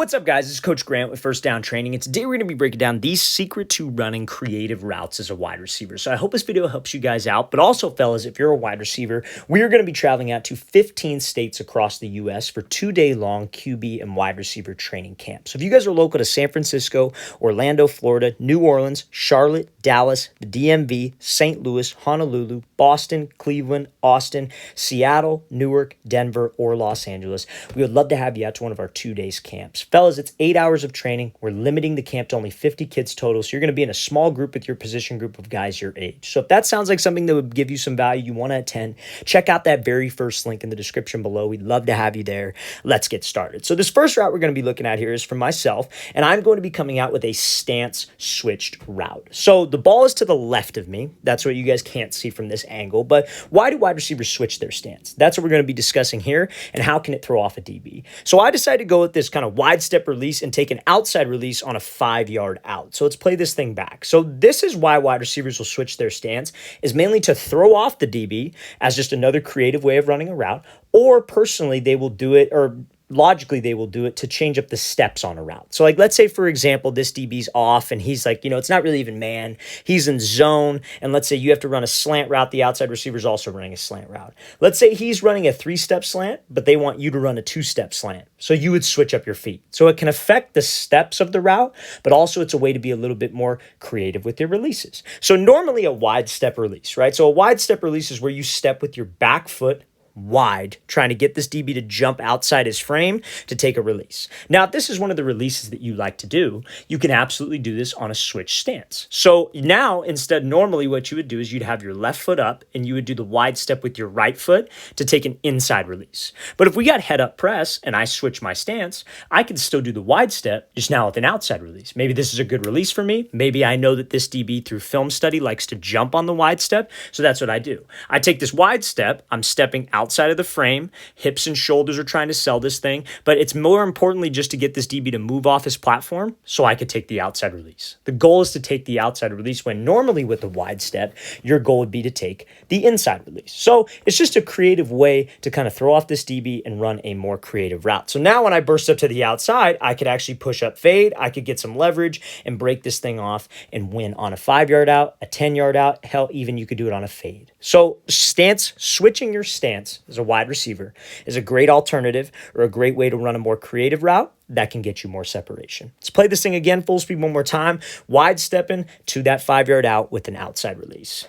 What's up, guys? This is Coach Grant with First Down Training, and today we're going to be breaking down the secret to running creative routes as a wide receiver. So I hope this video helps you guys out, but also, fellas, if you're a wide receiver, we are going to be traveling out to 15 states across the U.S. for 2-day-long QB and wide receiver training camps. So if you guys are local to San Francisco, Orlando, Florida, New Orleans, Charlotte, Dallas, the DMV, St. Louis, Honolulu, Boston, Cleveland, Austin, Seattle, Newark, Denver, or Los Angeles, we would love to have you out to one of our 2 days camps. Fellas, it's 8 hours of training. We're limiting the camp to only 50 kids total, so you're going to be in a small group with your position group of guys your age. So if that sounds like something that would give you some value, you want to attend, check out that very first link in the description below. We'd love to have you there. Let's get started. So this first route we're going to be looking at here is for myself, and I'm going to be coming out with a stance switched route. So the ball is to the left of me. That's what you guys can't see from this angle, but why do wide receivers switch their stance? That's what we're going to be discussing here, and how can it throw off a DB? So I decided to go with this kind of wide step release and take an outside release on a 5-yard out. So let's play this thing back. So this is why wide receivers will switch their stance, is mainly to throw off the DB as just another creative way of running a route, or personally they will do it, or logically they will do it to change up the steps on a route. So like, let's say for example, this DB's off and he's like, it's not really even man, he's in zone. And let's say you have to run a slant route. The outside receiver's also running a slant route. Let's say he's running a 3-step slant, but they want you to run a 2-step slant. So you would switch up your feet. So it can affect the steps of the route, but also it's a way to be a little bit more creative with your releases. So normally a wide step release, right? So a wide step release is where you step with your back foot wide, trying to get this DB to jump outside his frame to take a release. Now, if this is one of the releases that you like to do, you can absolutely do this on a switch stance. So now, instead, normally what you would do is you'd have your left foot up and you would do the wide step with your right foot to take an inside release. But if we got head up press and I switch my stance, I can still do the wide step just now with an outside release. Maybe this is a good release for me. Maybe I know that this DB through film study likes to jump on the wide step. So that's what I do. I take this wide step, I'm stepping outside of the frame, hips and shoulders are trying to sell this thing, but it's more importantly just to get this DB to move off his platform so I could take the outside release. The goal is to take the outside release when normally with the wide step, your goal would be to take the inside release. So it's just a creative way to kind of throw off this DB and run a more creative route. So now when I burst up to the outside, I could actually push up fade, I could get some leverage and break this thing off and win on a 5-yard out, a 10-yard out, hell, even you could do it on a fade. So switching your stance as a wide receiver is a great alternative or a great way to run a more creative route that can get you more separation. Let's play this thing again, full speed one more time, wide stepping to that 5-yard out with an outside release.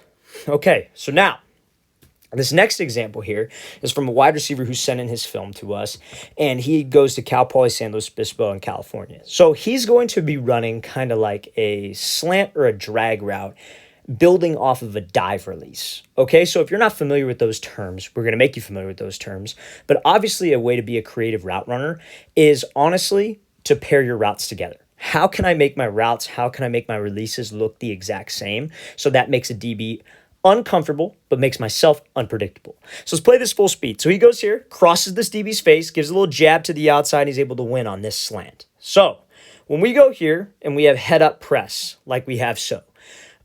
Okay, so now this next example here is from a wide receiver who sent in his film to us, and he goes to Cal Poly San Luis Obispo in California. So he's going to be running kind of like a slant or a drag route, building off of a dive release. Okay, so if you're not familiar with those terms, we're going to make you familiar with those terms. But obviously a way to be a creative route runner is honestly to pair your routes together. How can I make my routes, how can I make my releases look the exact same? So that makes a DB uncomfortable, but makes myself unpredictable. So let's play this full speed. So he goes here, crosses this DB's face, gives a little jab to the outside, and he's able to win on this slant. So when we go here and we have head up press, like we have so,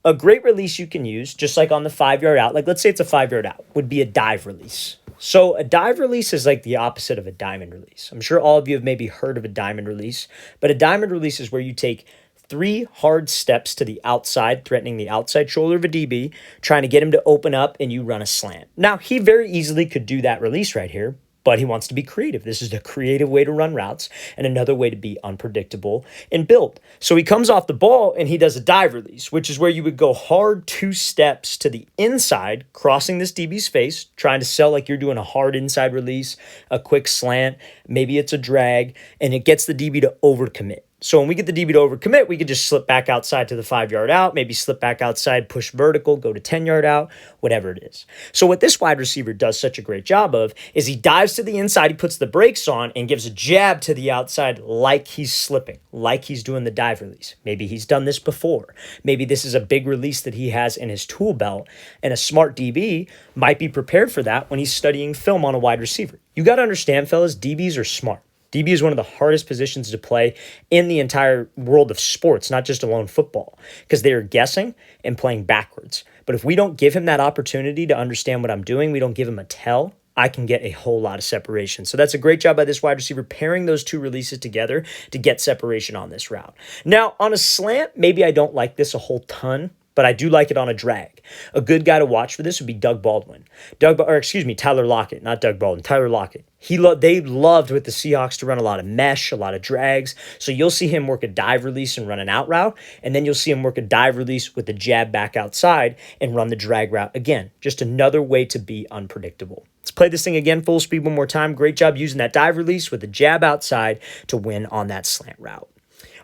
a great release you can use, just like on the 5-yard out, like let's say it's a 5-yard out, would be a dive release. So a dive release is like the opposite of a diamond release. I'm sure all of you have maybe heard of a diamond release, but a diamond release is where you take 3 hard steps to the outside, threatening the outside shoulder of a DB, trying to get him to open up, and you run a slant. Now, he very easily could do that release right here, but he wants to be creative. This is a creative way to run routes and another way to be unpredictable and build. So he comes off the ball and he does a dive release, which is where you would go hard 2 steps to the inside, crossing this DB's face, trying to sell like you're doing a hard inside release, a quick slant, maybe it's a drag, and it gets the DB to overcommit. So when we get the DB to overcommit, we could just slip back outside to the 5-yard out, maybe slip back outside, push vertical, go to 10-yard out, whatever it is. So what this wide receiver does such a great job of is he dives to the inside, he puts the brakes on and gives a jab to the outside like he's slipping, like he's doing the dive release. Maybe he's done this before. Maybe this is a big release that he has in his tool belt, and a smart DB might be prepared for that when he's studying film on a wide receiver. You got to understand, fellas, DBs are smart. DB is one of the hardest positions to play in the entire world of sports, not just alone football, because they are guessing and playing backwards. But if we don't give him that opportunity to understand what I'm doing, we don't give him a tell, I can get a whole lot of separation. So that's a great job by this wide receiver pairing those two releases together to get separation on this route. Now, on a slant, maybe I don't like this a whole ton, but I do like it on a drag. A good guy to watch for this would be Doug Baldwin. Tyler Lockett, not Doug Baldwin, Tyler Lockett. They loved with the Seahawks to run a lot of mesh, a lot of drags. So you'll see him work a dive release and run an out route, and then you'll see him work a dive release with the jab back outside and run the drag route again. Just another way to be unpredictable. Let's play this thing again, full speed one more time. Great job using that dive release with the jab outside to win on that slant route.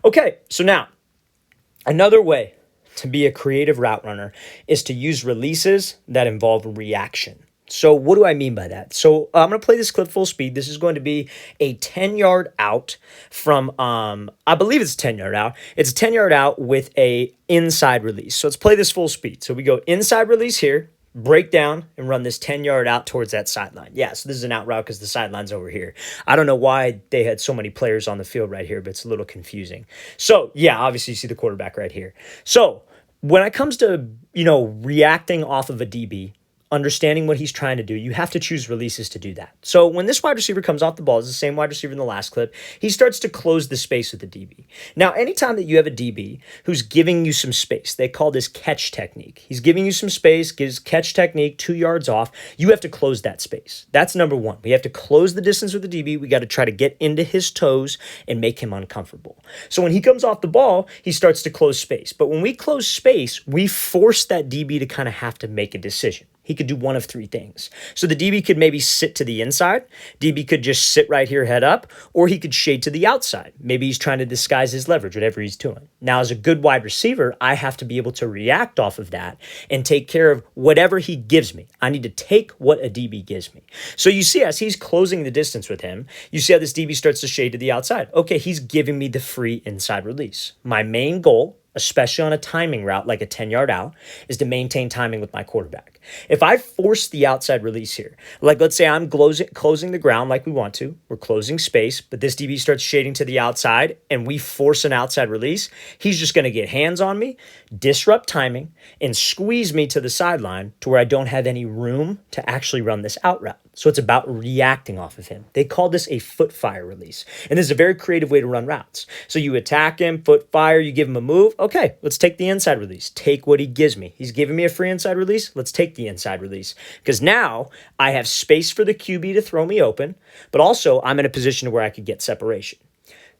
Okay, so now, another way to be a creative route runner is to use releases that involve reaction. So what do I mean by that? So I'm going to play this clip full speed. This is going to be a 10-yard out from, I believe it's a 10-yard out. It's a 10-yard out with a inside release. So let's play this full speed. So we go inside release here, break down, and run this 10-yard out towards that sideline. Yeah, so this is an out route because the sideline's over here. I don't know why they had so many players on the field right here, but it's a little confusing. So yeah, obviously you see the quarterback right here. So when it comes to, reacting off of a DB, understanding what he's trying to do, you have to choose releases to do that. So when this wide receiver comes off the ball, it's the same wide receiver in the last clip, he starts to close the space with the DB. Now, anytime that you have a DB who's giving you some space, they call this catch technique. He's giving you some space, gives catch technique 2 yards off. You have to close that space. That's number one. We have to close the distance with the DB. We got to try to get into his toes and make him uncomfortable. So when he comes off the ball, he starts to close space. But when we close space, we force that DB to kind of have to make a decision. He could do one of three things. So the DB could maybe sit to the inside. DB could just sit right here, head up, or he could shade to the outside. Maybe he's trying to disguise his leverage, whatever he's doing. Now, as a good wide receiver, I have to be able to react off of that and take care of whatever he gives me. I need to take what a DB gives me. So you see, as he's closing the distance with him, you see how this DB starts to shade to the outside. Okay, he's giving me the free inside release. My main goal, especially on a timing route like a 10-yard out, is to maintain timing with my quarterback. If I force the outside release here, like let's say I'm closing the ground like we want to, we're closing space, but this DB starts shading to the outside and we force an outside release, he's just going to get hands on me, disrupt timing, and squeeze me to the sideline to where I don't have any room to actually run this out route. So it's about reacting off of him. They call this a foot fire release. And this is a very creative way to run routes. So you attack him, foot fire, you give him a move. Okay, let's take the inside release. Take what he gives me. He's giving me a free inside release. Let's take the inside release. Because now I have space for the QB to throw me open, but also I'm in a position where I could get separation.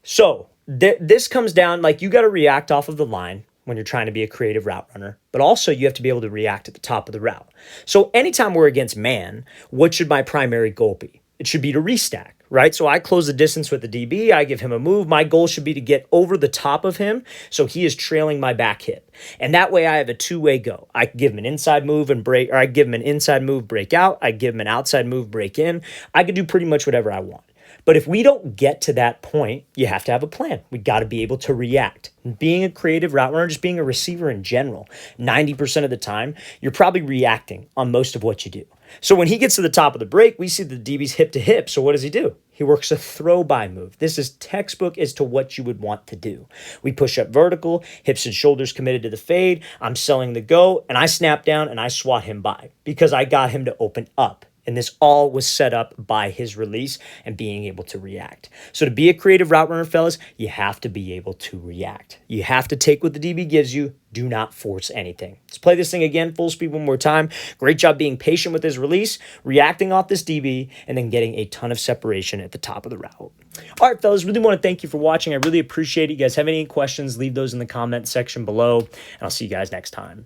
So this comes down like you got to react off of the line when you're trying to be a creative route runner, but also you have to be able to react at the top of the route. So anytime we're against man, what should my primary goal be? It should be to restack, right? So I close the distance with the DB, I give him a move. My goal should be to get over the top of him so he is trailing my back hip. And that way I have a two-way go. I can give him an inside move and break, or I give him an inside move, break out. I give him an outside move, break in. I can do pretty much whatever I want. But if we don't get to that point, you have to have a plan. We got to be able to react. Being a creative route runner, just being a receiver in general, 90% of the time, you're probably reacting on most of what you do. So when he gets to the top of the break, we see the DB's hip to hip. So what does he do? He works a throw by move. This is textbook as to what you would want to do. We push up vertical, hips and shoulders committed to the fade. I'm selling the go, and I snap down and I swat him by because I got him to open up. And this all was set up by his release and being able to react. So to be a creative route runner, fellas, you have to be able to react. You have to take what the DB gives you. Do not force anything. Let's play this thing again, full speed one more time. Great job being patient with his release, reacting off this DB, and then getting a ton of separation at the top of the route. All right, fellas, really want to thank you for watching. I really appreciate it. You guys have any questions, leave those in the comment section below, and I'll see you guys next time.